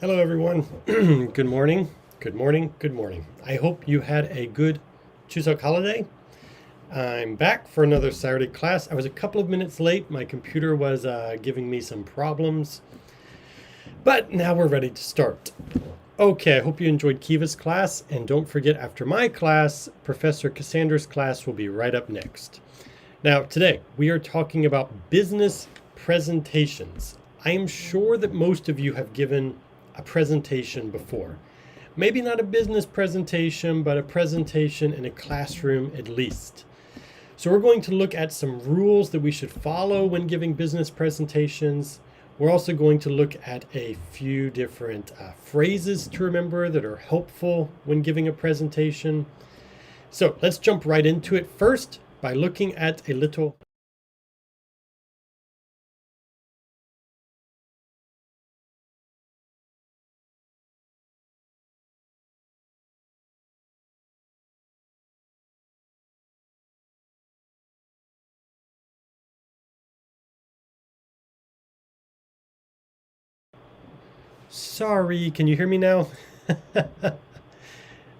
Hello, everyone. Good morning. Good morning. Good morning. I hope you had a good Chuseok holiday. I'm back for another Saturday class. I was a couple of minutes late. My computer was giving me some problems, but now we're ready to start. Okay, I hope you enjoyed Kiva's class, and don't forget after my class, Professor Cassandra's class will be right up next. Now, today we are talking about business presentations. I am sure that most of you have given a presentation before. Maybe not a business presentation, but a presentation in a classroom at least. So we're going to look at some rules that we should follow when giving business presentations. We're also going to look at a few different phrases to remember that are helpful when giving a presentation. So let's jump right into it first by looking at a little Sorry, can you hear me now?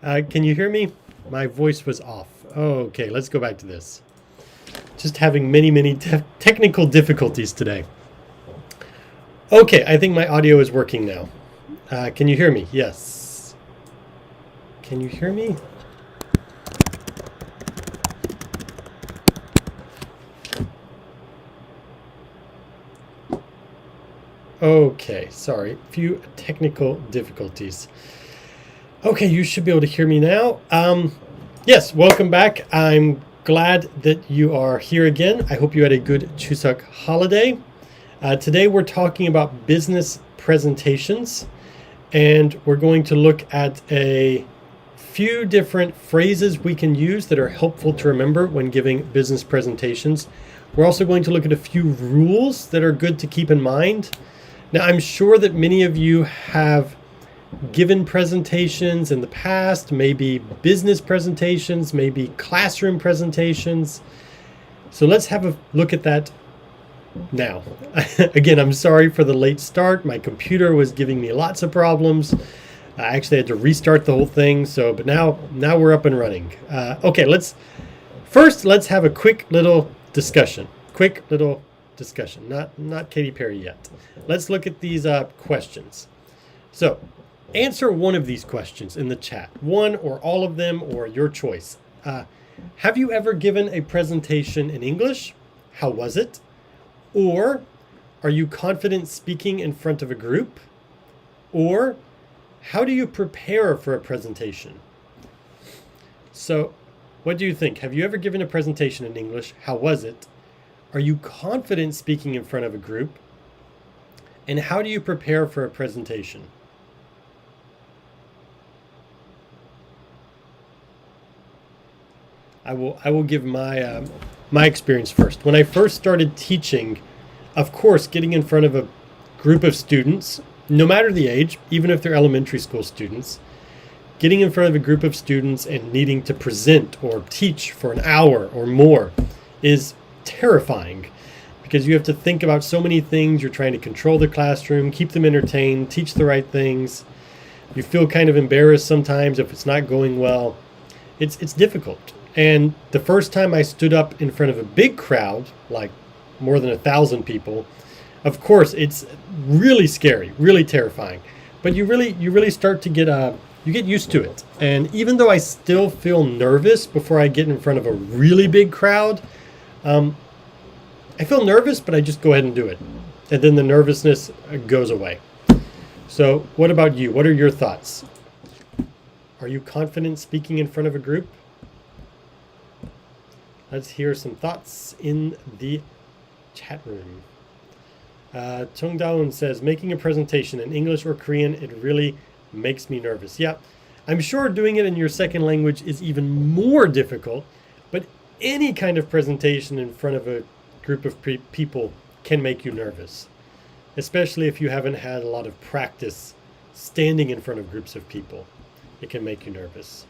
Can you hear me? My voice was off. Okay, let's go back to this. Just having many technical difficulties today. Okay, I think my audio is working now. Can you hear me? Yes. Can you hear me? Okay, sorry, few technical difficulties. Okay, you should be able to hear me now. Yes, welcome back. I'm glad that you are here again. I hope you had a good Chuseok holiday. Today we're talking about business presentations, and we're going to look at a few different phrases we can use that are helpful to remember when giving business presentations. We're also going to look at a few rules that are good to keep in mind. Now, I'm sure that many of you have given presentations in the past, maybe business presentations, maybe classroom presentations. So let's have a look at that now. Again, I'm sorry for the late start. My computer was giving me lots of problems. I actually had to restart the whole thing. But now we're up and running. Okay, let's have a quick little discussion. Not Katy Perry yet. Let's look at these questions. So answer one of these questions in the chat. One or all of them, or your choice. Have you ever given a presentation in English? How was it? Or are you confident speaking in front of a group? Or how do you prepare for a presentation? So what do you think? Have you ever given a presentation in English? How was it? Are you confident speaking in front of a group? And how do you prepare for a presentation? I will give my experience first. When I first started teaching, of course, getting in front of a group of students, no matter the age, even if they're elementary school students, getting in front of a group of students and needing to present or teach for an hour or more is terrifying, because you have to think about so many things. You're trying to control the classroom, keep them entertained, teach the right things. You feel kind of embarrassed sometimes if it's not going well. It's difficult. And the first time I stood up in front of a big crowd, like more than 1,000 people, of course it's really scary, really terrifying. But you really start to get used to it. And even though I still feel nervous before I get in front of a really big crowd, I feel nervous, but I just go ahead and do it. And then the nervousness goes away. So what about you? What are your thoughts? Are you confident speaking in front of a group? Let's hear some thoughts in the chat room. Chung Daun says, making a presentation in English or Korean, it really makes me nervous. Yeah, I'm sure doing it in your second language is even more difficult, but any kind of presentation in front of a group of people can make you nervous, especially if you haven't had a lot of practice standing in front of groups of people. It can make you nervous.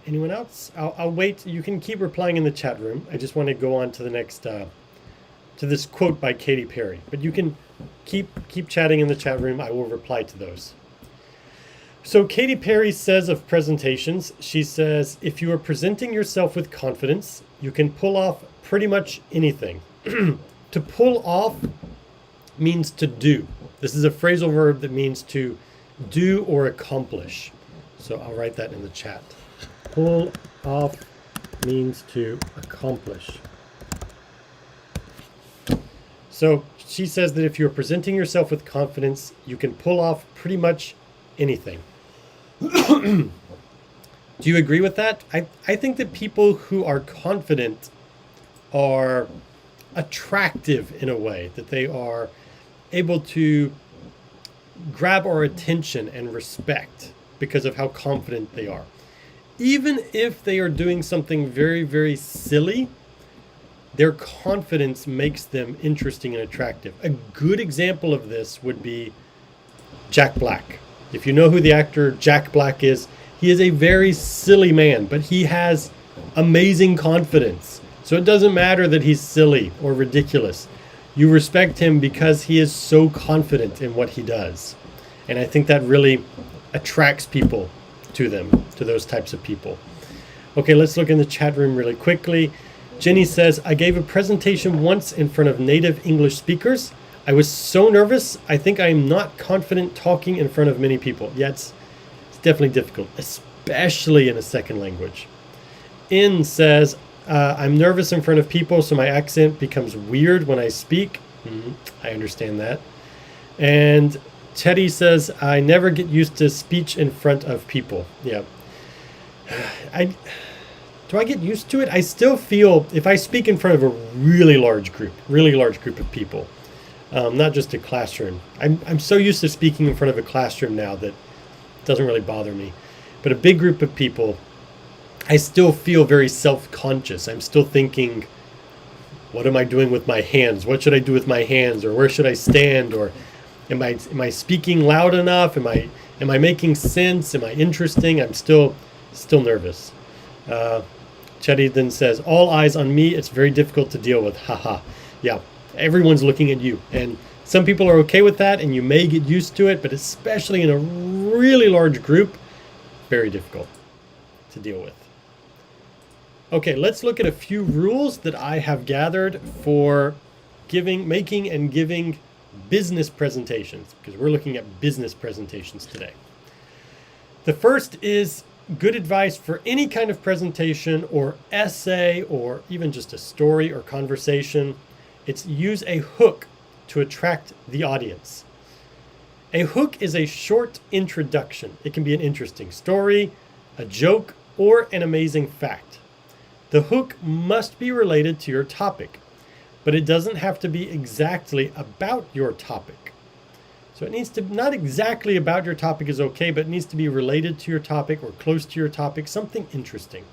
Anyone else? I'll wait. You can keep replying in the chat room. I just want to go on to the next, to this quote by Katy Perry. But you can keep chatting in the chat room. I will reply to those. So Katy Perry says of presentations, she says, if you are presenting yourself with confidence, you can pull off pretty much anything. To pull off means to do. This is a phrasal verb that means to do or accomplish. So I'll write that in the chat. Pull off means to accomplish. So she says that if you're presenting yourself with confidence, you can pull off pretty much anything. Do you agree with that? I think that people who are confident are attractive in a way, that they are able to grab our attention and respect because of how confident they are. Even if they are doing something very, very silly, their confidence makes them interesting and attractive. A good example of this would be Jack Black. If you know who the actor Jack Black is, he is a very silly man, but he has amazing confidence. So it doesn't matter that he's silly or ridiculous. You respect him because he is so confident in what he does. And I think that really attracts people to them, to those types of people. Okay, let's look in the chat room really quickly. Jenny says, I gave a presentation once in front of native English speakers. I was so nervous. I think I am not confident talking in front of many people. Yeah, it's definitely difficult, especially in a second language. In says, I'm nervous in front of people, so my accent becomes weird when I speak. I understand that. And Teddy says, I never get used to speech in front of people. Yeah. Do I get used to it? I still feel if I speak in front of a really large group of people, not just a classroom. I'm so used to speaking in front of a classroom now that it doesn't really bother me. But a big group of people, I still feel very self-conscious. I'm still thinking, what am I doing with my hands? What should I do with my hands? Or where should I stand? Or am I speaking loud enough? Am I making sense? Am I interesting? I'm still nervous. Chetty then says, all eyes on me. It's very difficult to deal with. Haha. Yeah, everyone's looking at you. And some people are okay with that, and you may get used to it, but especially in a really large group, very difficult to deal with. Okay, let's look at a few rules that I have gathered for making and giving business presentations, because we're looking at business presentations today. The first is good advice for any kind of presentation or essay or even just a story or conversation. It's use a hook to attract the audience. A hook is a short introduction. It can be an interesting story, a joke, or an amazing fact. The hook must be related to your topic, but it doesn't have to be exactly about your topic. So it needs to, not exactly about your topic is okay, but it needs to be related to your topic or close to your topic, something interesting.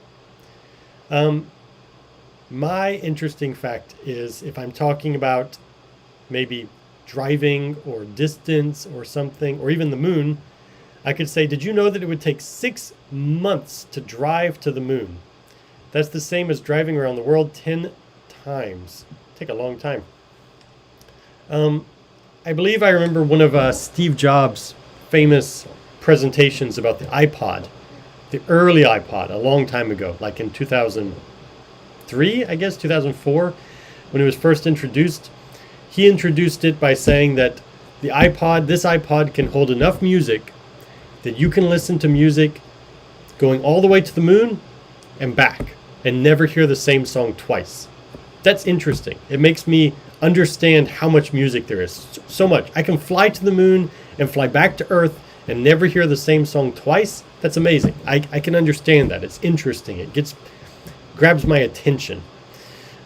My interesting fact is if I'm talking about maybe driving or distance or something, or even the moon, I could say, did you know that it would take 6 months to drive to the moon? That's the same as driving around the world 10 times. Take a long time. I believe I remember one of Steve Jobs' famous presentations about the iPod, the early iPod, a long time ago, like in 2003, I guess, 2004, when it was first introduced. He introduced it by saying that this iPod can hold enough music that you can listen to music going all the way to the moon and back and never hear the same song twice. That's interesting. It makes me understand how much music there is. So much. I can fly to the moon and fly back to Earth and never hear the same song twice. That's amazing. I can understand that. It's interesting. It grabs my attention.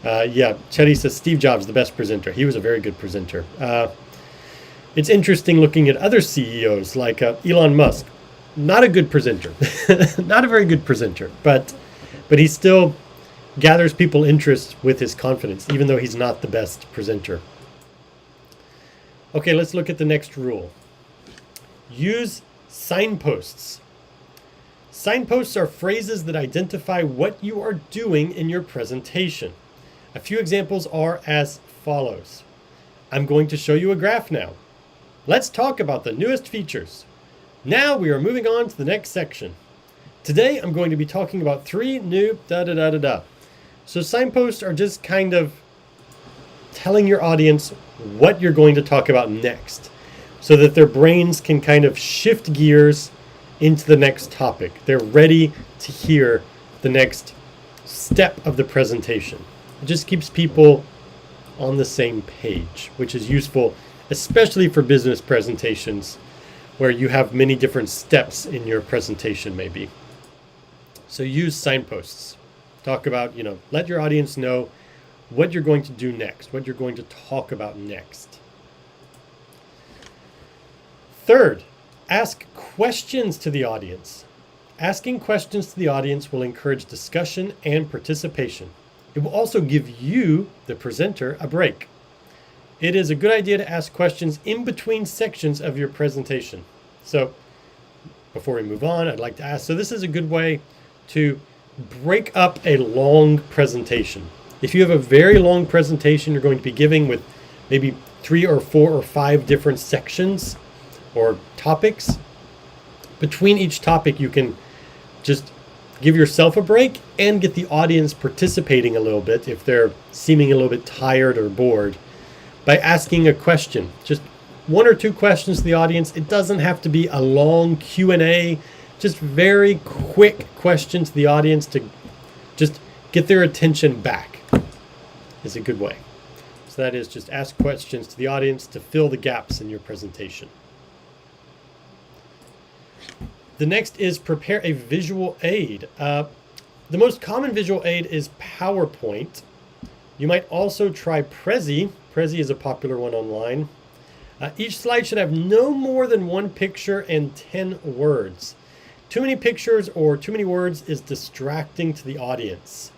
Chetty says Steve Jobs, the best presenter. He was a very good presenter. It's interesting looking at other CEOs like Elon Musk. Not a good presenter. Not a very good presenter, but he still gathers people interest with his confidence, even though he's not the best presenter. Okay, let's look at the next rule. Use signposts. Signposts are phrases that identify what you are doing in your presentation. A few examples are as follows. I'm going to show you a graph now. Let's talk about the newest features. Now we are moving on to the next section. Today I'm going to be talking about 3 new da-da-da-da-da. So signposts are just kind of telling your audience what you're going to talk about next, so that their brains can kind of shift gears into the next topic. They're ready to hear the next step of the presentation. It just keeps people on the same page, which is useful, especially for business presentations where you have many different steps in your presentation maybe. So use signposts. Talk about, let your audience know what you're going to do next, what you're going to talk about next. Third, ask questions to the audience. Asking questions to the audience will encourage discussion and participation. It will also give you, the presenter, a break. It is a good idea to ask questions in between sections of your presentation. So before we move on, I'd like to ask, so this is a good way to break up a long presentation. If you have a very long presentation you're going to be giving with maybe 3 or 4 or 5 different sections or topics, between each topic you can just give yourself a break and get the audience participating a little bit if they're seeming a little bit tired or bored by asking a question. Just 1 or 2 questions to the audience. It doesn't have to be a long Q&A, just very quick questions to the audience to just get their attention back is a good way. So that is, just ask questions to the audience to fill the gaps in your presentation. The next is prepare a visual aid. The most common visual aid is PowerPoint. You might also try Prezi. Prezi is a popular one online. Each slide should have no more than 1 picture and 10 words. Too many pictures or too many words is distracting to the audience.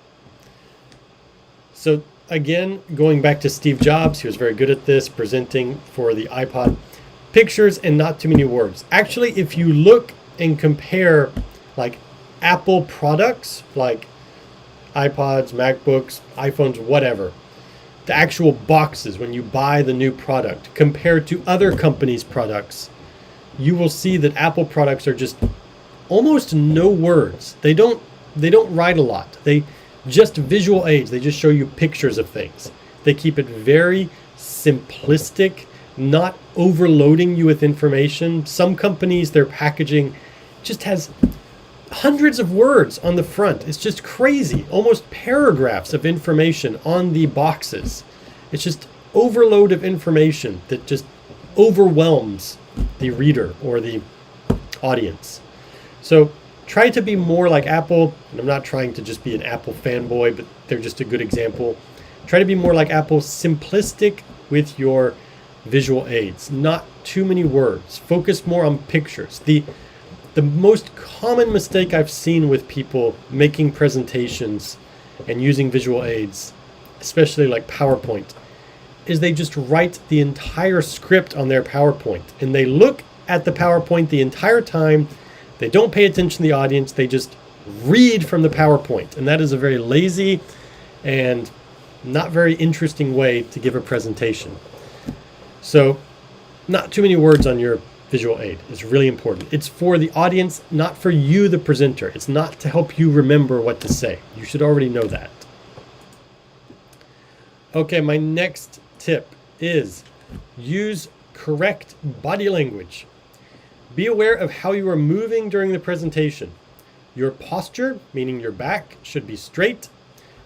So again, going back to Steve Jobs, he was very good at this, presenting for the iPod. Pictures and not too many words. Actually, if you look and compare like Apple products, like iPods, MacBooks, iPhones, whatever, the actual boxes when you buy the new product compared to other companies' products, you will see that Apple products are just almost no words. They don't write a lot. They just visual aids. They just show you pictures of things. They keep it very simplistic, not overloading you with information. Some companies, their packaging just has hundreds of words on the front. It's just crazy, almost paragraphs of information on the boxes. It's just overload of information that just overwhelms the reader or the audience. So try to be more like Apple, and I'm not trying to just be an Apple fanboy, but they're just a good example. Try to be more like Apple, simplistic with your visual aids, not too many words. Focus more on pictures. The most common mistake I've seen with people making presentations and using visual aids, especially like PowerPoint, is they just write the entire script on their PowerPoint and they look at the PowerPoint the entire time. They don't pay attention to the audience. They just read from the PowerPoint. And that is a very lazy and not very interesting way to give a presentation. So not too many words on your visual aid is really important. It's for the audience, not for you, the presenter. It's not to help you remember what to say. You should already know that. Okay, my next tip is use correct body language. Be aware of how you are moving during the presentation. Your posture, meaning your back, should be straight.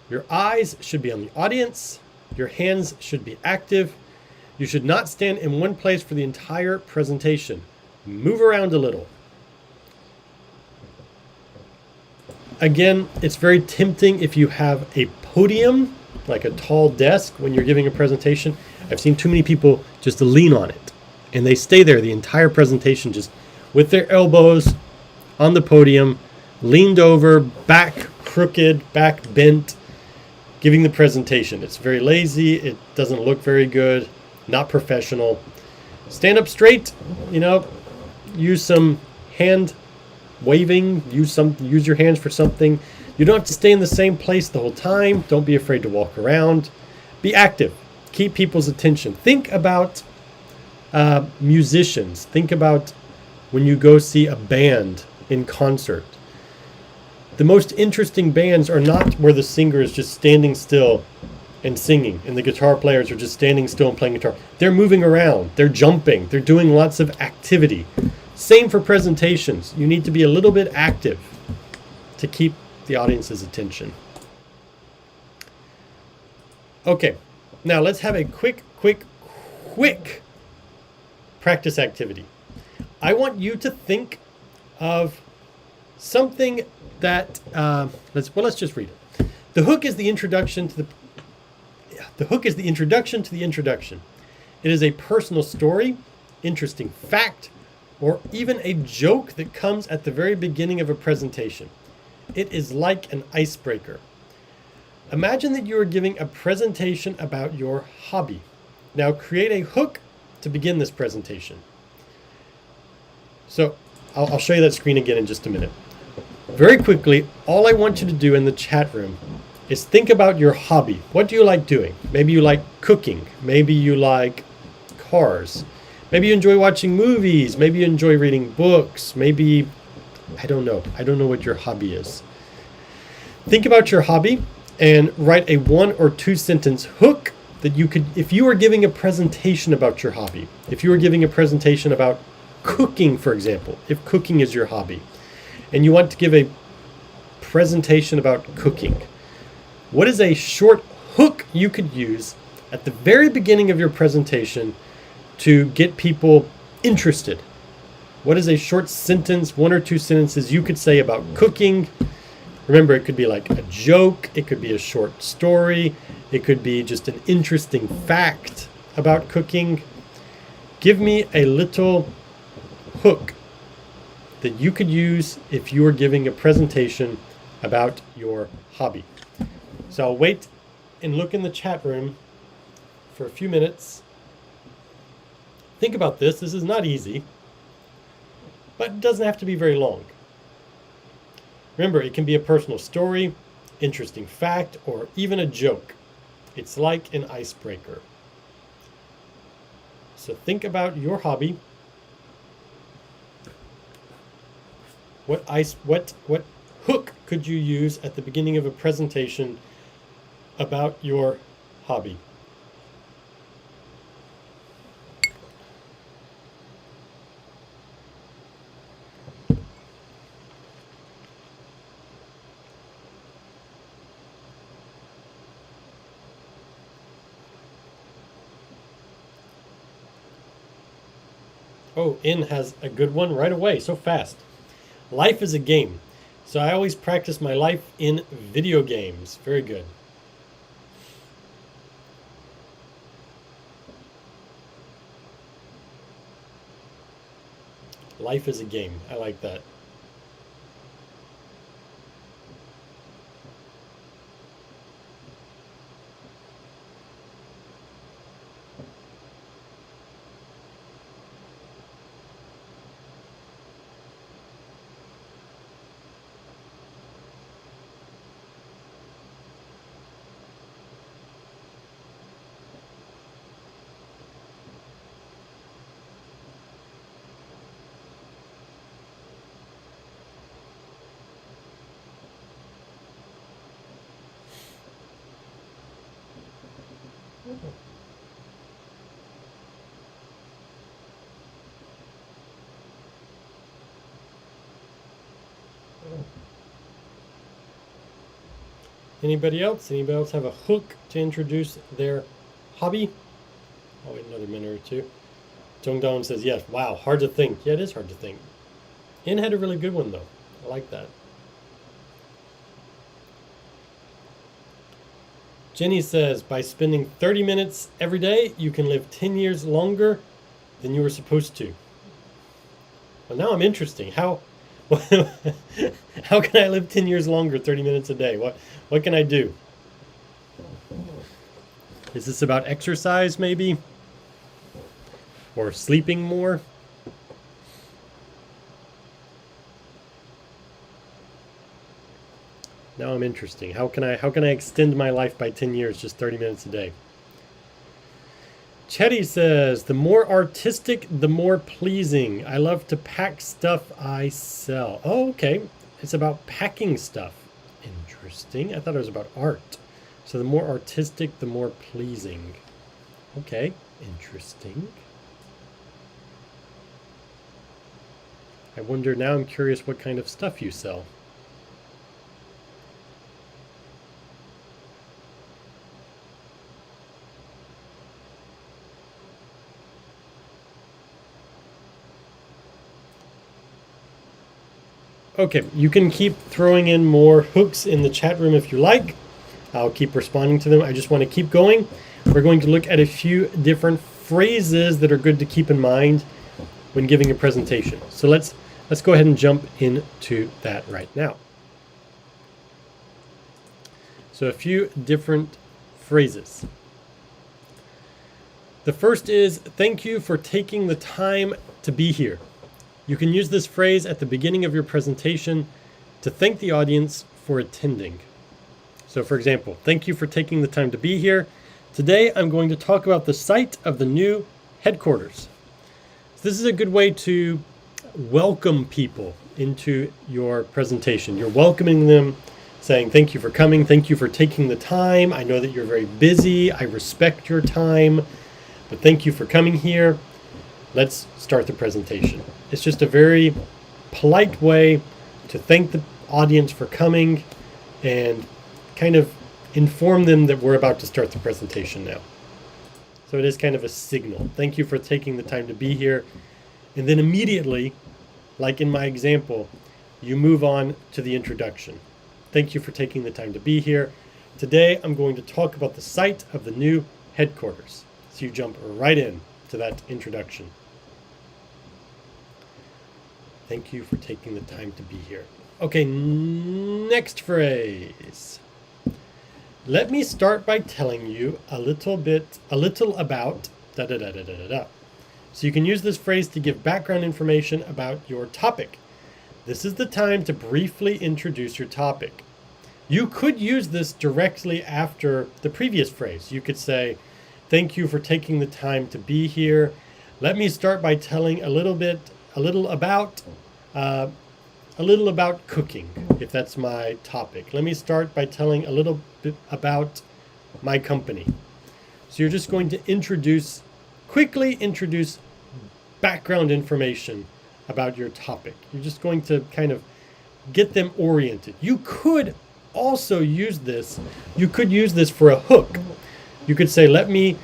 Your eyes should be on the audience. Your hands should be active. You should not stand in one place for the entire presentation. Move around a little. Again, it's very tempting if you have a podium, like a tall desk when you're giving a presentation. I've seen too many people just lean on it, and they stay there the entire presentation just with their elbows on the podium, leaned over, back crooked, back bent, giving the presentation. It's very lazy. It doesn't look very good, not professional. Stand up straight, use some hand waving, use your hands for something. You don't have to stay in the same place the whole time. Don't be afraid to walk around. Be active. keep people's attention. Think about musicians. Think about when you go see a band in concert. The most interesting bands are not where the singer is just standing still and singing, and the guitar players are just standing still and playing guitar. They're moving around, they're jumping, they're doing lots of activity. Same for presentations. You need to be a little bit active to keep the audience's attention. Okay, now let's have a quick practice activity. I want you to think of something that, let's just read it. The hook is the introduction to the introduction. It is a personal story, interesting fact, or even a joke that comes at the very beginning of a presentation. It is like an icebreaker. Imagine that you are giving a presentation about your hobby. Now create a hook to begin this presentation. So I'll show you that screen again in just a minute. Very quickly, all I want you to do in the chat room is think about your hobby. What do you like doing? Maybe you like cooking. Maybe you like cars. Maybe you enjoy watching movies. Maybe you enjoy reading books. Maybe, I don't know. I don't know what your hobby is. Think about your hobby and write a 1 or 2 sentence hook that you could, if you were giving a presentation about your hobby, if you were giving a presentation about cooking, for example, if cooking is your hobby, and you want to give a presentation about cooking, what is a short hook you could use at the very beginning of your presentation to get people interested? What is a short sentence, 1 or 2 sentences you could say about cooking? Remember, it could be like a joke, it could be a short story, it could be just an interesting fact about cooking. Give me a little hook that you could use if you were giving a presentation about your hobby. So I'll wait and look in the chat room for a few minutes. Think about this. This is not easy, but it doesn't have to be very long. Remember, it can be a personal story, interesting fact, or even a joke. It's like an icebreaker. So think about your hobby. What hook could you use at the beginning of a presentation about your hobby? Oh, In has a good one right away, so fast. Life is a game. So I always practice my life in video games. Very good. Life is a game. I like that. Anybody else? Anybody else have a hook to introduce their hobby? I'll wait another minute or two. Jongdong says yes. Wow, hard to think. Yeah, it is hard to think. In had a really good one though. I like that. Jenny says, by spending 30 minutes every day, you can live 10 years longer than you were supposed to. Well, now I'm interesting. How can I live 10 years longer, 30 minutes a day? What can I do? Is this about exercise maybe? Or sleeping more? Now I'm interesting. How can I extend my life by 10 years, just 30 minutes a day? Chetty says, the more artistic, the more pleasing. I love to pack stuff I sell. Oh, okay. It's about packing stuff. Interesting. I thought it was about art. So the more artistic, the more pleasing. Okay. Interesting. I wonder, now I'm curious what kind of stuff you sell. Okay, you can keep throwing in more hooks in the chat room if you like. I'll keep responding to them. I just want to keep going. We're going to look at a few different phrases that are good to keep in mind when giving a presentation. So let's go ahead and jump into that right now. So a few different phrases. The first is, thank you for taking the time to be here. You can use this phrase at the beginning of your presentation to thank the audience for attending. So for example, thank you for taking the time to be here. Today I'm going to talk about the site of the new headquarters. So this is a good way to welcome people into your presentation. You're welcoming them, saying thank you for coming, thank you for taking the time. I know that you're very busy, I respect your time, but thank you for coming here. Let's start the presentation. It's just a very polite way to thank the audience for coming and kind of inform them that we're about to start the presentation now. So it is kind of a signal. Thank you for taking the time to be here. And then immediately, like in my example, you move on to the introduction. Thank you for taking the time to be here. Today, I'm going to talk about the site of the new headquarters. So you jump right in to that introduction. Thank you for taking the time to be here. Okay, next phrase. Let me start by telling you a little about da da da da da da. So you can use this phrase to give background information about your topic. This is the time to briefly introduce your topic. You could use this directly after the previous phrase. You could say, thank you for taking the time to be here. Let me start by telling a little about cooking, if that's my topic. Let me start by telling a little bit about my company. So you're just going to quickly introduce background information about your topic. You're just going to kind of get them oriented. You could also use this. You could use this for a hook. You could say, let me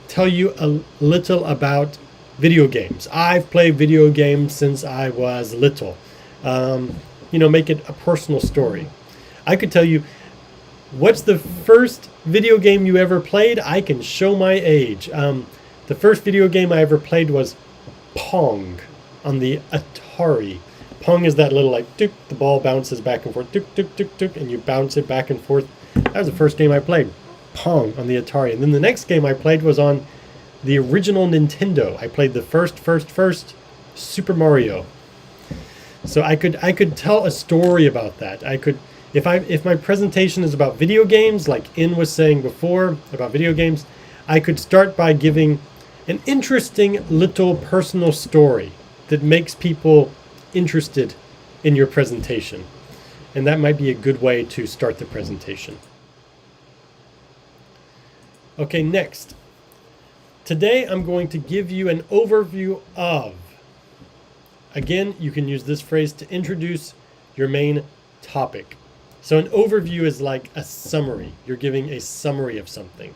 tell you a little about video games. I've played video games since I was little. Make it a personal story. I could tell you, what's the first video game you ever played? I can show my age. The first video game I ever played was Pong on the Atari. Pong is that little like, tuk, the ball bounces back and forth, tuk, tuk, tuk, tuk, and you bounce it back and forth. That was the first game I played, Pong on the Atari. And then the next game I played was on the original Nintendo. I played the first Super Mario. So I could tell a story about that. If my presentation is about video games, like In was saying before about video games, I could start by giving an interesting little personal story that makes people interested in your presentation. And that might be a good way to start the presentation. Okay, next. Today I'm going to give you an overview of. Again, you can use this phrase to introduce your main topic. So an overview is like a summary. You're giving a summary of something.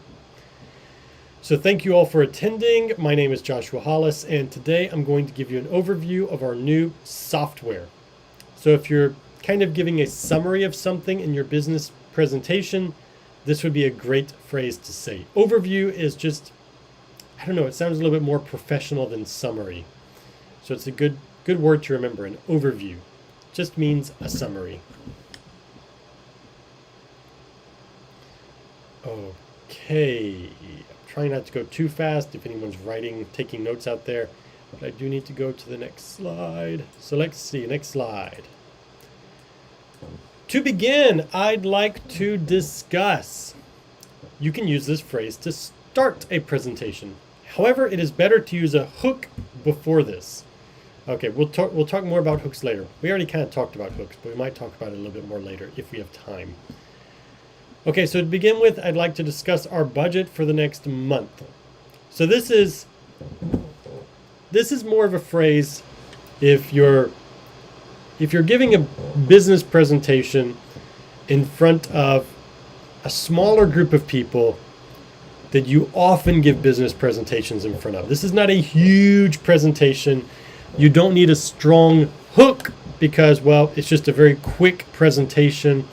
So thank you all for attending. My name is Joshua Hollis, and today I'm going to give you an overview of our new software. So if you're kind of giving a summary of something in your business presentation, this would be a great phrase to say. Overview is just, I don't know, it sounds a little bit more professional than summary. So it's a good word to remember, an overview. Just means a summary. Okay, I'm trying not to go too fast if anyone's taking notes out there, but I do need to go to the next slide. So let's see, next slide. To begin, I'd like to discuss. You can use this phrase to start a presentation. However, it is better to use a hook before this. Okay, we'll talk more about hooks later. We already kind of talked about hooks, but we might talk about it a little bit more later if we have time. Okay, so to begin with, I'd like to discuss our budget for the next month. So this is more of a phrase if you're giving a business presentation in front of a smaller group of people that you often give business presentations in front of. This is not a huge presentation. You don't need a strong hook because, well, it's just a very quick presentation.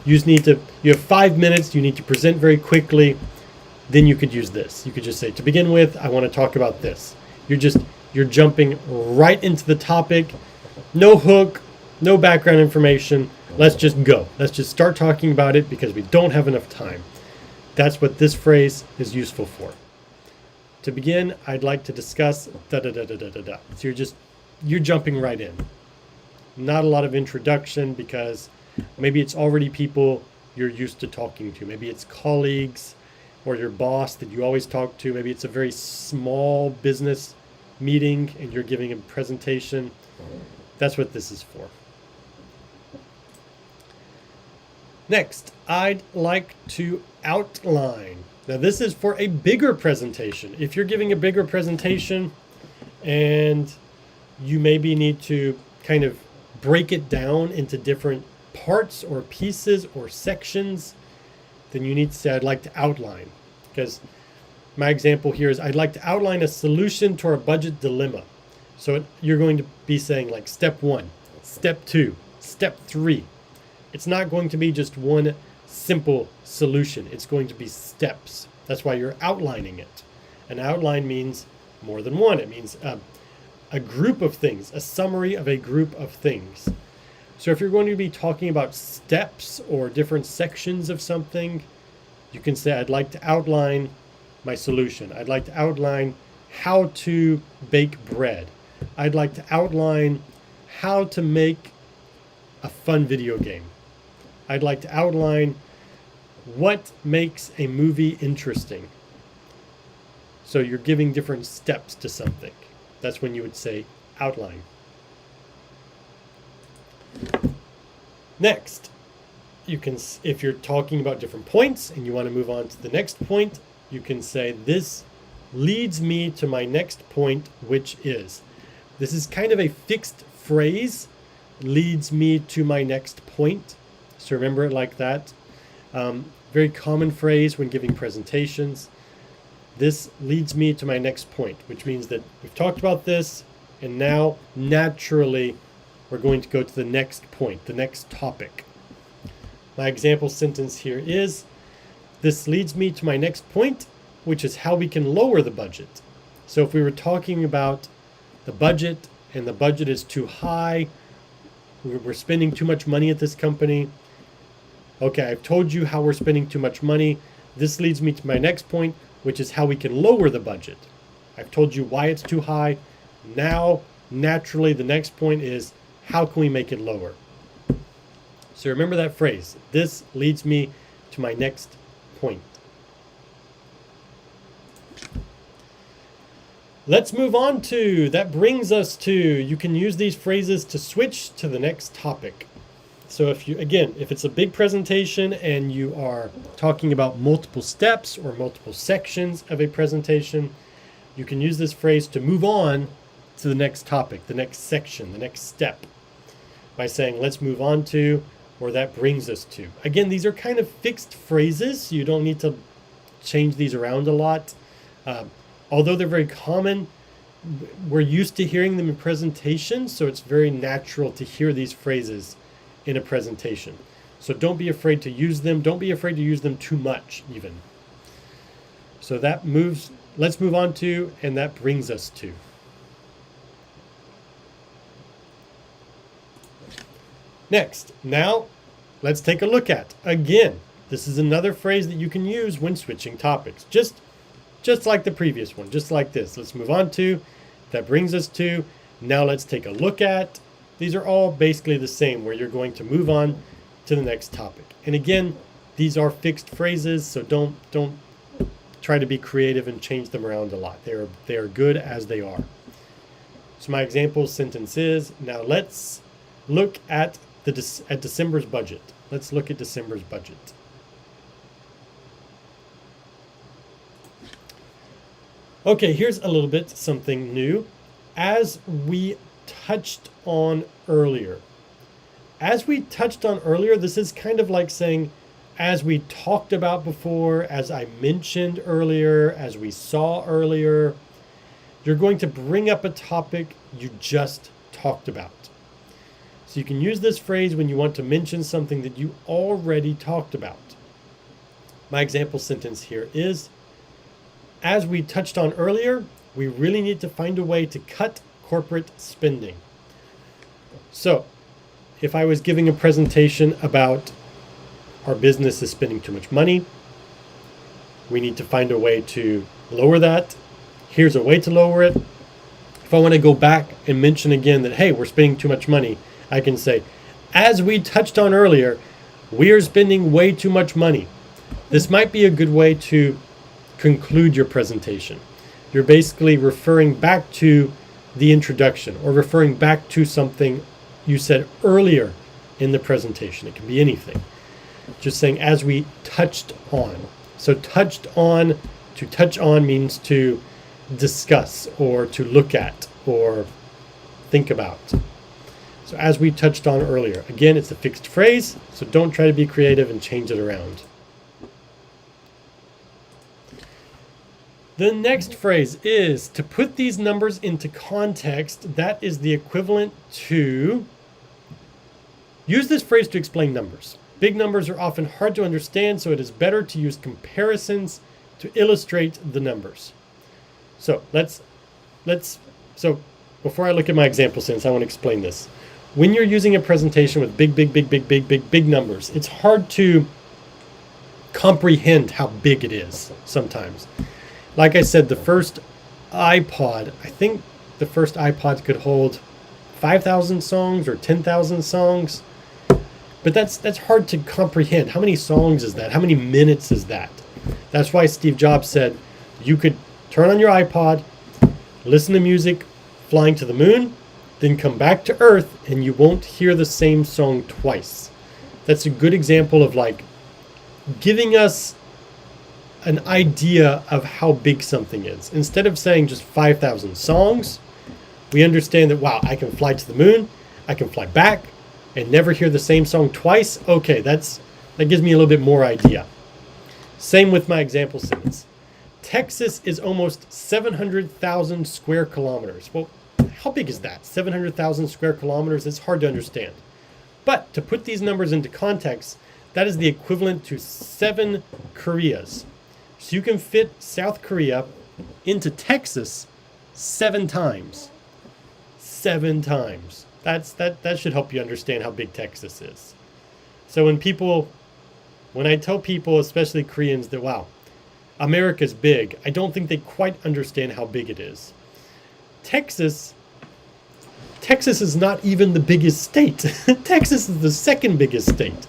You have 5 minutes, you need to present very quickly. Then you could use this. You could just say, to begin with, I want to talk about this. You're jumping right into the topic. No hook, no background information. Let's just go. Let's just start talking about it because we don't have enough time. That's what this phrase is useful for. To begin, I'd like to discuss da-da-da-da-da-da. So you're jumping right in. Not a lot of introduction because maybe it's already people you're used to talking to. Maybe it's colleagues or your boss that you always talk to. Maybe it's a very small business meeting and you're giving a presentation. That's what this is for. Next, I'd like to outline. Now this is for a bigger presentation. If you're giving a bigger presentation and you maybe need to kind of break it down into different parts or pieces or sections, then you need to say, I'd like to outline. Because my example here is, I'd like to outline a solution to our budget dilemma. So you're going to be saying like step 1, step 2, step 3. It's not going to be just one simple solution. It's going to be steps. That's why you're outlining it. An outline means more than one. It means a group of things, a summary of a group of things. So if you're going to be talking about steps or different sections of something, you can say, I'd like to outline my solution. I'd like to outline how to bake bread. I'd like to outline how to make a fun video game. I'd like to outline what makes a movie interesting. So you're giving different steps to something. That's when you would say outline. Next, you can, if you're talking about different points and you want to move on to the next point, you can say, this leads me to my next point, which is. This is kind of a fixed phrase, leads me to my next point. So remember it like that. Very common phrase when giving presentations. This leads me to my next point, which means that we've talked about this, and now naturally we're going to go to the next point, the next topic. My example sentence here is, this leads me to my next point, which is how we can lower the budget. So if we were talking about the budget and the budget is too high, we're spending too much money at this company. Okay, I've told you how we're spending too much money. This leads me to my next point, which is how we can lower the budget. I've told you why it's too high. Now, naturally, the next point is, how can we make it lower? So remember that phrase. This leads me to my next point. Let's move on to, that brings us to, you can use these phrases to switch to the next topic. So if it's a big presentation and you are talking about multiple steps or multiple sections of a presentation, you can use this phrase to move on to the next topic, the next section, the next step, by saying, let's move on to, or that brings us to. Again, these are kind of fixed phrases. So you don't need to change these around a lot. Although they're very common, we're used to hearing them in presentations, so it's very natural to hear these phrases in a presentation. So don't be afraid to use them. Don't be afraid to use them too much, even. So that moves, let's move on to, and that brings us to. Next, now let's take a look at, again, this is another phrase that you can use when switching topics. Just like the previous one, just like this. Let's move on to, that brings us to, now let's take a look at. These are all basically the same, where you're going to move on to the next topic. And again, these are fixed phrases, so don't try to be creative and change them around a lot. They are good as they are. So my example sentence is, now let's look at December's budget. Let's look at December's budget. Okay, here's a little bit something new. As we touched on earlier. As we touched on earlier, this is kind of like saying, as we talked about before, as I mentioned earlier, as we saw earlier. You're going to bring up a topic you just talked about. So you can use this phrase when you want to mention something that you already talked about. My example sentence here is, as we touched on earlier, we really need to find a way to cut corporate spending. So if I was giving a presentation about our business is spending too much money, we need to find a way to lower that. Here's a way to lower it. If I want to go back and mention again that, hey, we're spending too much money, I can say, as we touched on earlier, we are spending way too much money. This might be a good way to conclude your presentation. You're basically referring back to the introduction or referring back to something you said earlier in the presentation. It can be anything. Just saying, as we touched on. So touched on, to touch on means to discuss or to look at or think about. So as we touched on earlier, again, it's a fixed phrase, so don't try to be creative and change it around. The next phrase is to put these numbers into context. That is the equivalent to use this phrase to explain numbers. Big numbers are often hard to understand, so it is better to use comparisons to illustrate the numbers. So so before I look at my example sentence, I want to explain this. When you're using a presentation with big numbers, it's hard to comprehend how big it is sometimes. Like I said, the first iPod, I think the first iPod could hold 5,000 songs or 10,000 songs. But that's hard to comprehend. How many songs is that? How many minutes is that? That's why Steve Jobs said you could turn on your iPod, listen to music flying to the moon, then come back to Earth, and you won't hear the same song twice. That's a good example of like giving us an idea of how big something is. Instead of saying just 5,000 songs, we understand that, wow, I can fly to the moon, I can fly back, and never hear the same song twice. Okay, that gives me a little bit more idea. Same with my example sentence. Texas is almost 700,000 square kilometers. Well, how big is that? 700,000 square kilometers? It's hard to understand. But to put these numbers into context, that is the equivalent to 7 Koreas. So you can fit South Korea into Texas 7 times. 7 times. That should help you understand how big Texas is. So when I tell people, especially Koreans, that, wow, America's big, I don't think they quite understand how big it is. Texas is not even the biggest state. Texas is the second biggest state.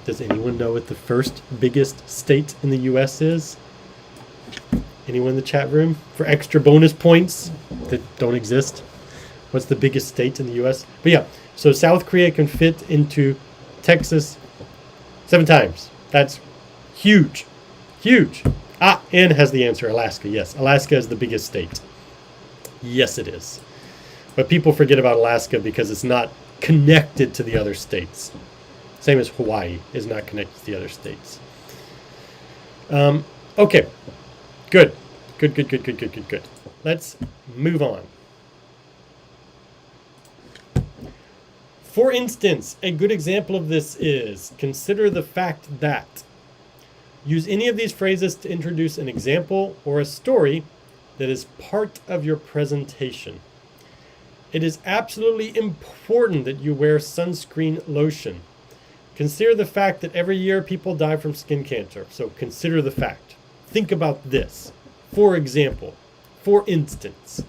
Does anyone know what the first biggest state in the U.S. is? Anyone in the chat room? For extra bonus points that don't exist. What's the biggest state in the U.S.? But yeah, so South Korea can fit into Texas 7 times. That's huge. Huge. Ann has the answer. Alaska. Yes, Alaska is the biggest state. Yes, it is. But people forget about Alaska because it's not connected to the other states. Same as Hawaii is not connected to the other states. Okay. Good. Let's move on. For instance, a good example of this is, consider the fact that. Use any of these phrases to introduce an example or a story that is part of your presentation. It is absolutely important that you wear sunscreen lotion. Consider the fact that every year people die from skin cancer. So consider the fact. Think about this. For example, for instance.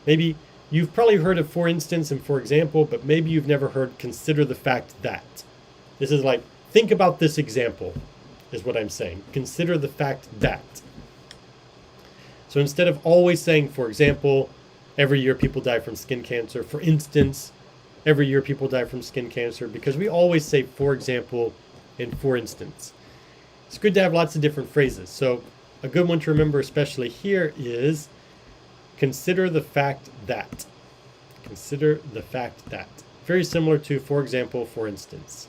Maybe you've probably heard of for instance and for example, but maybe you've never heard consider the fact that. This is like, think about this example, is what I'm saying. Consider the fact that. So instead of always saying, for example, every year people die from skin cancer, for instance, every year people die from skin cancer, because we always say, for example, and for instance. It's good to have lots of different phrases. So a good one to remember, especially here, is consider the fact that. Consider the fact that. Very similar to, for example, for instance.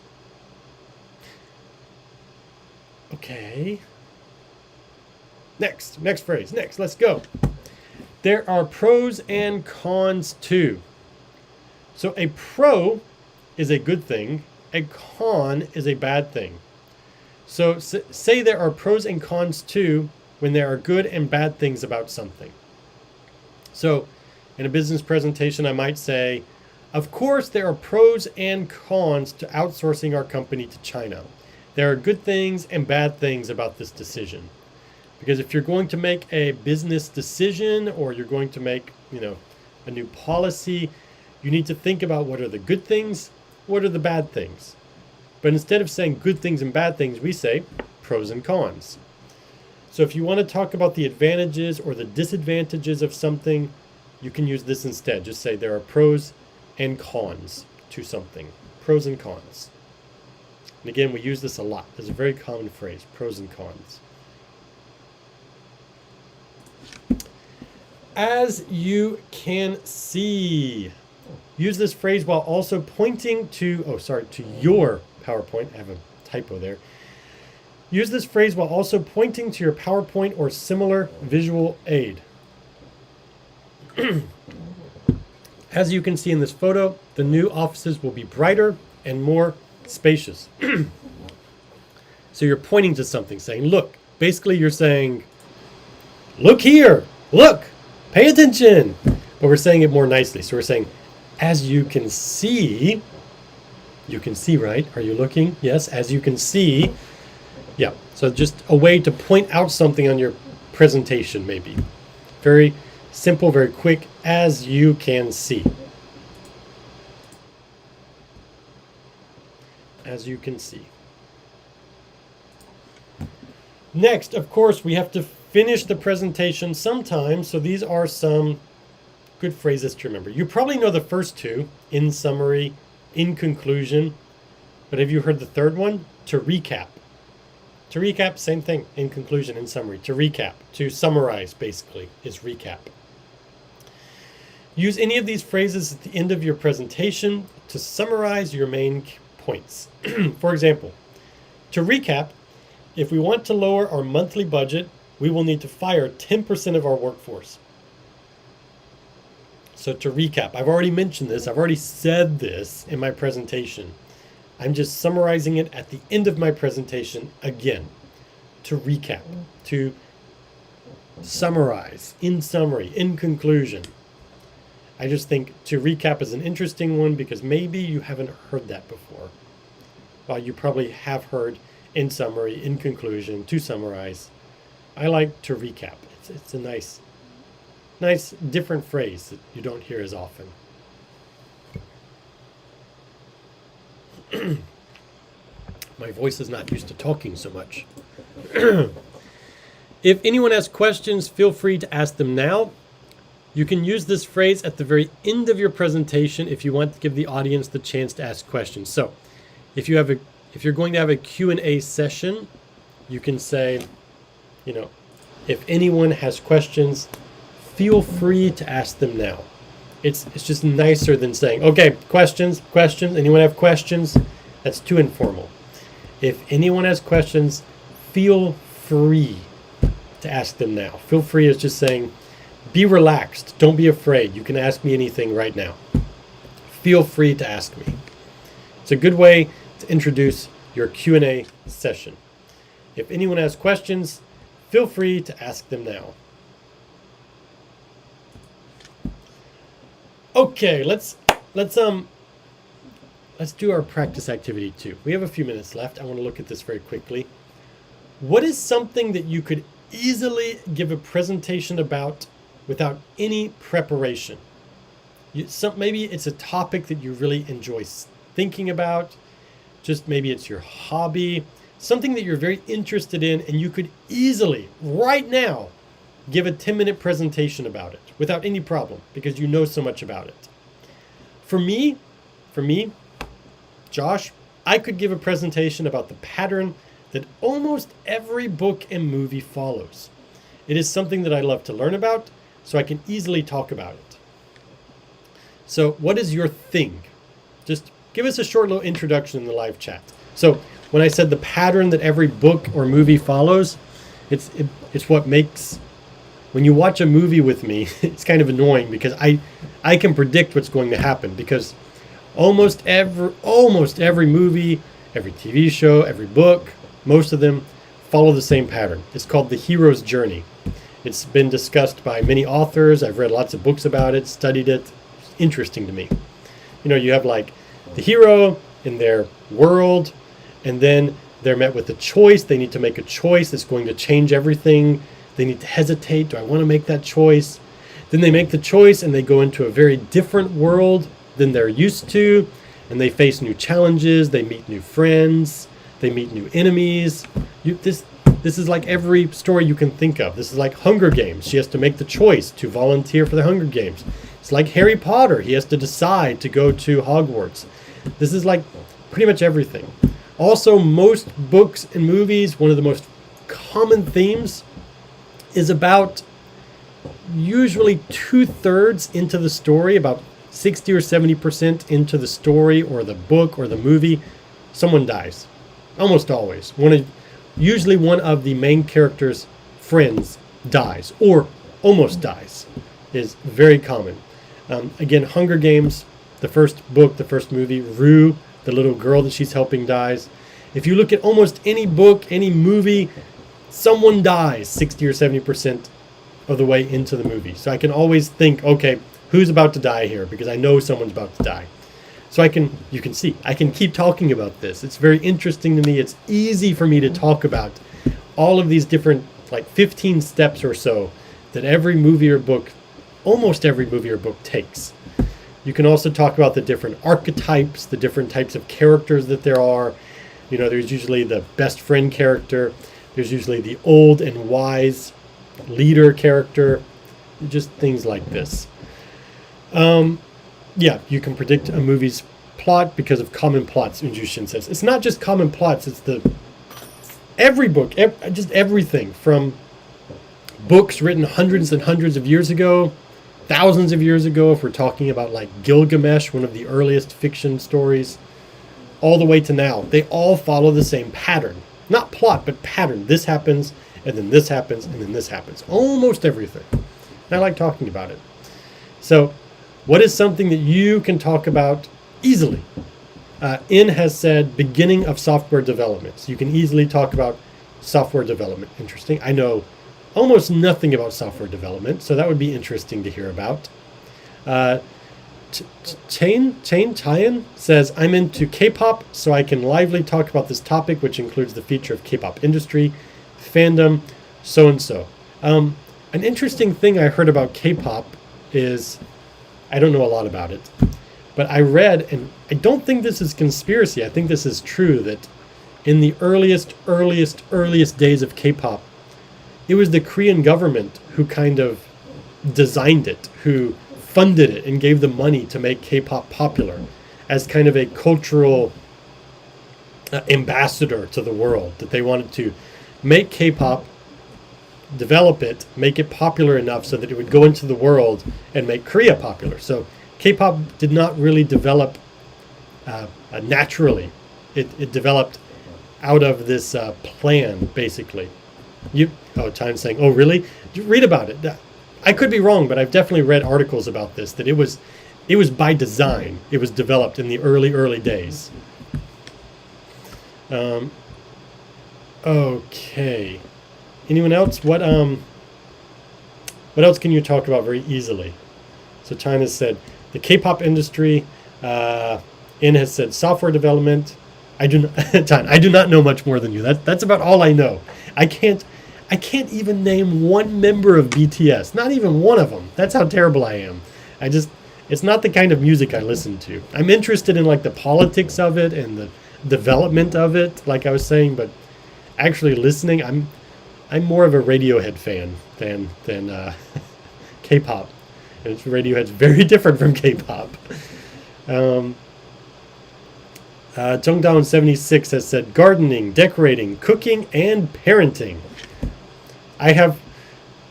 Okay. Next phrase. Let's go. There are pros and cons too. So a pro is a good thing. A con is a bad thing. So say there are pros and cons too when there are good and bad things about something. So in a business presentation, I might say, of course, there are pros and cons to outsourcing our company to China. There are good things and bad things about this decision. Because if you're going to make a business decision or you're going to make, a new policy, you need to think about what are the good things, what are the bad things. But instead of saying good things and bad things, we say pros and cons. So if you want to talk about the advantages or the disadvantages of something, you can use this instead. Just say there are pros and cons to something. Pros and cons. And again, we use this a lot. It's a very common phrase, pros and cons. As you can see. Use this phrase while also pointing to your PowerPoint. I have a typo there. Use this phrase while also pointing to your PowerPoint or similar visual aid. As you can see in this photo, the new offices will be brighter and more spacious. So you're pointing to something, saying, look. Basically, you're saying, look here, look, pay attention. But we're saying it more nicely. So we're saying, as you can see, right? Are you looking? Yes, as you can see. Yeah, so just a way to point out something on your presentation, maybe. Very simple, very quick, as you can see. As you can see. Next, of course, we have to finish the presentation sometime, so these are some good phrases to remember. You probably know the first two, in summary, in conclusion, but have you heard the third one? To recap. To recap, same thing, in conclusion, in summary. To recap, to summarize, basically, is recap. Use any of these phrases at the end of your presentation to summarize your main points. For example, to recap, if we want to lower our monthly budget, we will need to fire 10% of our workforce. So to recap, I've already mentioned this, I've already said this in my presentation. I'm just summarizing it at the end of my presentation again. To recap, to summarize, in summary, in conclusion. I just think to recap is an interesting one because maybe you haven't heard that before. Well, you probably have heard in summary, in conclusion, to summarize. I like to recap. It's a nice different phrase that you don't hear as often. My voice is not used to talking so much. If anyone has questions, feel free to ask them now. You can use this phrase at the very end of your presentation if you want to give the audience the chance to ask questions. So, if you're going to have a Q&A session, you can say, if anyone has questions, feel free to ask them now. It's just nicer than saying, okay, questions, anyone have questions? That's too informal. If anyone has questions, feel free to ask them now. Feel free is just saying, be relaxed, don't be afraid. You can ask me anything right now. Feel free to ask me. It's a good way to introduce your Q&A session. If anyone has questions, feel free to ask them now. Okay, let's do our practice activity 2. We have a few minutes left. I want to look at this very quickly. What is something that you could easily give a presentation about without any preparation? Maybe it's a topic that you really enjoy thinking about. Just maybe it's your hobby, something that you're very interested in, and you could easily, right now, give a 10-minute presentation about it without any problem because you know so much about it. For me, Josh, I could give a presentation about the pattern that almost every book and movie follows. It is something that I love to learn about, so I can easily talk about it. So what is your thing? Just give us a short little introduction in the live chat. So when I said the pattern that every book or movie follows, it's what makes, when you watch a movie with me, it's kind of annoying because I can predict what's going to happen because almost every movie, every TV show, every book, most of them follow the same pattern. It's called the hero's journey. It's been discussed by many authors. I've read lots of books about it, studied it. It's interesting to me. You know, you have like the hero in their world, and then they're met with a choice. They need to make a choice that's going to change everything. They need to hesitate. Do I want to make that choice? Then they make the choice and they go into a very different world than they're used to, and they face new challenges. They meet new friends. They meet new enemies. This is like every story you can think of. This is like Hunger Games. She has to make the choice to volunteer for the Hunger Games. It's like Harry Potter. He has to decide to go to Hogwarts. This is like pretty much everything. Also, most books and movies, one of the most common themes is about usually 2/3 into the story, about 60 or 70% into the story or the book or the movie, someone dies. Almost always. Usually one of the main character's friends dies or almost dies is very common. Again, Hunger Games, the first book, the first movie, Rue, the little girl that she's helping, dies. If you look at almost any book, any movie, someone dies 60 or 70% of the way into the movie. So I can always think, okay, who's about to die here? Because I know someone's about to die. So you can see, I can keep talking about this. It's very interesting to me. It's easy for me to talk about all of these different, like 15 steps or so that every movie or book, almost every movie or book takes. You can also talk about the different archetypes, the different types of characters that there are. You know, there's usually the best friend character. There's usually the old and wise leader character. Just things like this. Yeah, you can predict a movie's plot because of common plots, Unjushin says. It's not just common plots, it's every book, just everything from books written hundreds and hundreds of years ago, thousands of years ago, if we're talking about like Gilgamesh, one of the earliest fiction stories, all the way to now. They all follow the same pattern. Not plot, but pattern. This happens, and then this happens, and then this happens. Almost everything. And I like talking about it. So, what is something that you can talk about easily? In has said beginning of software development. So you can easily talk about software development. Interesting. I know almost nothing about software development, so that would be interesting to hear about. Chain Tyan says, I'm into K-pop, so I can lively talk about this topic, which includes the future of K-pop industry, fandom, so-and-so. An interesting thing I heard about K-pop is, I don't know a lot about it, but I read, and I don't think this is conspiracy, I think this is true, that in the earliest days of K-pop, it was the Korean government who kind of designed it, who funded it and gave the money to make K-pop popular as kind of a cultural ambassador to the world, that they wanted to make K-pop, develop it, make it popular enough so that it would go into the world and make Korea popular. So K-pop did not really develop naturally. It developed out of this plan, basically. Time's saying, oh, really? Read about it. I could be wrong, but I've definitely read articles about this, that it was by design. It was developed in the early days. Okay. Anyone else? What else can you talk about very easily? So China said the K-pop industry. In has said software development. I do not know much more than you. That's about all I know. I can't even name one member of BTS. Not even one of them. That's how terrible I am. It's not the kind of music I listen to. I'm interested in like the politics of it and the development of it, like I was saying, but actually listening, I'm more of a Radiohead fan than K-pop. And Radiohead's very different from K-pop. Jungdown76 has said gardening, decorating, cooking, and parenting.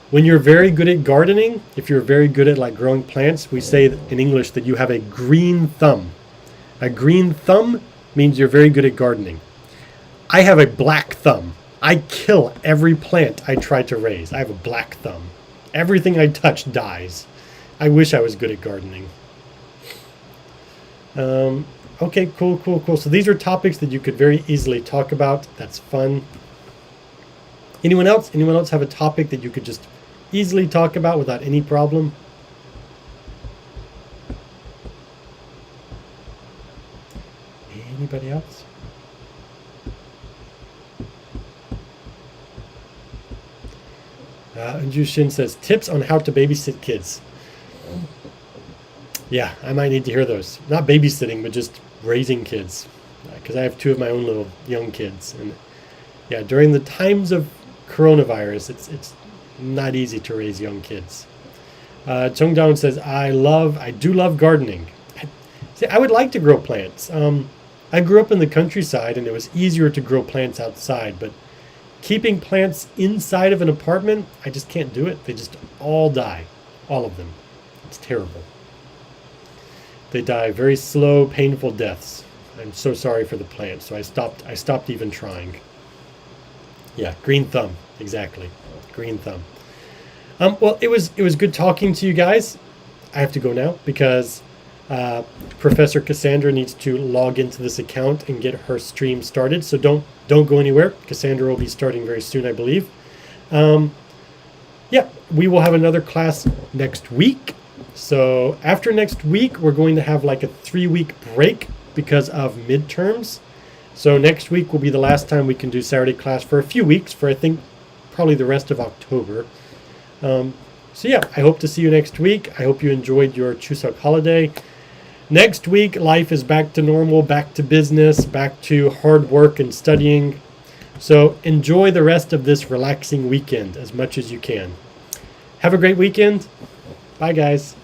When you're very good at gardening, if you're very good at like growing plants, we say in English that you have a green thumb. A green thumb means you're very good at gardening. I have a black thumb. I kill every plant I try to raise. I have a black thumb. Everything I touch dies. I wish I was good at gardening. Okay, cool. So these are topics that you could very easily talk about. That's fun. Anyone else? Anyone else have a topic that you could just easily talk about without any problem? Anybody else? Anju Shin says, tips on how to babysit kids. Yeah, I might need to hear those. Not babysitting, but just raising kids. Because I have two of my own little young kids. And yeah, during the times of coronavirus, it's not easy to raise young kids. Chongdown says, I do love gardening. I would like to grow plants. I grew up in the countryside, and it was easier to grow plants outside, but keeping plants inside of an apartment, I just can't do it. They just all die. All of them. It's terrible. They die very slow, painful deaths. I'm so sorry for the plants, so I stopped even trying. Yeah, green thumb. Exactly. Green thumb. Well, it was good talking to you guys. I have to go now because Professor Cassandra needs to log into this account and get her stream started. So don't go anywhere. Cassandra will be starting very soon, I believe. Yeah, we will have another class next week. So after next week, we're going to have like a 3-week break because of midterms. So next week will be the last time we can do Saturday class for a few weeks, for I think probably the rest of October. So yeah, I hope to see you next week. I hope you enjoyed your Chuseok holiday. Next week, life is back to normal, back to business, back to hard work and studying. So enjoy the rest of this relaxing weekend as much as you can. Have a great weekend. Bye, guys.